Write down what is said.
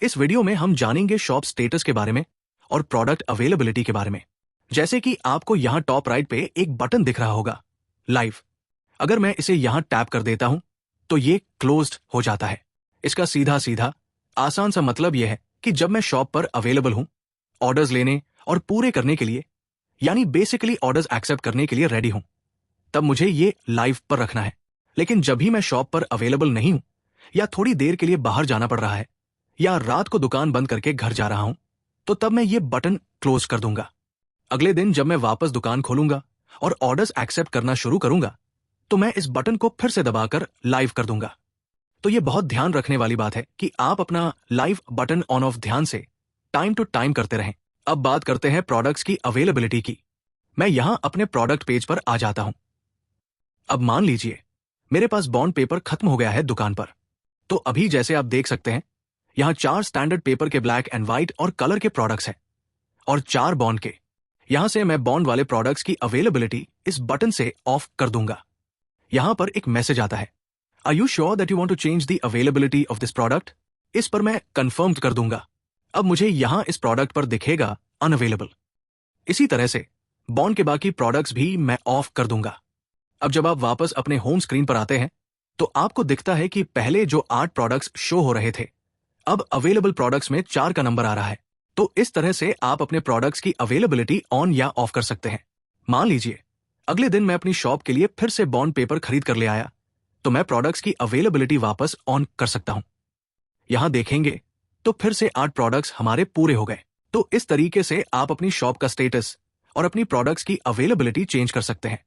इस वीडियो में हम जानेंगे शॉप स्टेटस के बारे में और प्रोडक्ट अवेलेबिलिटी के बारे में। जैसे कि आपको यहाँ टॉप राइट पे एक बटन दिख रहा होगा, लाइव। अगर मैं इसे यहाँ टैप कर देता हूं तो ये क्लोज्ड हो जाता है। इसका सीधा सीधा आसान सा मतलब यह है कि जब मैं शॉप पर अवेलेबल हूं, ऑर्डर्स लेने और पूरे करने के लिए, यानी बेसिकली ऑर्डर्स एक्सेप्ट करने के लिए रेडी हूं, तब मुझे ये लाइव पर रखना है। लेकिन जब भी मैं शॉप पर अवेलेबल नहीं हूं, या थोड़ी देर के लिए बाहर जाना पड़ रहा है, या रात को दुकान बंद करके घर जा रहा हूं, तो तब मैं ये बटन क्लोज कर दूंगा। अगले दिन जब मैं वापस दुकान खोलूंगा और ऑर्डर्स एक्सेप्ट करना शुरू करूंगा, तो मैं इस बटन को फिर से दबाकर लाइव कर दूंगा। तो ये बहुत ध्यान रखने वाली बात है कि आप अपना लाइव बटन ऑन ऑफ ध्यान से टाइम टू टाइम करते रहें। अब बात करते हैं प्रोडक्ट्स की अवेलेबिलिटी की। मैं यहां अपने प्रोडक्ट पेज पर आ जाता हूं। अब मान लीजिए मेरे पास बॉन्ड पेपर खत्म हो गया है दुकान पर। तो अभी जैसे आप देख सकते हैं, यहां 4 स्टैंडर्ड पेपर के ब्लैक एंड व्हाइट और कलर के प्रोडक्ट्स हैं और 4 बॉन्ड के। यहां से मैं बॉन्ड वाले प्रोडक्ट्स की अवेलेबिलिटी इस बटन से ऑफ कर दूंगा। यहां पर एक मैसेज आता है, are you sure that you want to change the availability of this product? इस पर मैं कंफर्म कर दूंगा। अब मुझे यहां इस प्रोडक्ट पर दिखेगा अनअवेलेबल। इसी तरह से बॉन्ड के बाकी प्रोडक्ट्स भी मैं ऑफ कर दूंगा। अब जब आप वापस अपने होम स्क्रीन पर आते हैं, तो आपको दिखता है कि पहले जो 8 प्रोडक्ट्स शो हो रहे थे, अब अवेलेबल प्रोडक्ट्स में 4 का नंबर आ रहा है। तो इस तरह से आप अपने प्रोडक्ट्स की अवेलेबिलिटी ऑन या ऑफ कर सकते हैं। मान लीजिए अगले दिन मैं अपनी शॉप के लिए फिर से बॉन्ड पेपर खरीद कर ले आया, तो मैं प्रोडक्ट्स की अवेलेबिलिटी वापस ऑन कर सकता हूं। यहां देखेंगे तो फिर से 8 प्रोडक्ट्स हमारे पूरे हो गए। तो इस तरीके से आप अपनी शॉप का स्टेटस और अपनी प्रोडक्ट्स की अवेलेबिलिटी चेंज कर सकते हैं।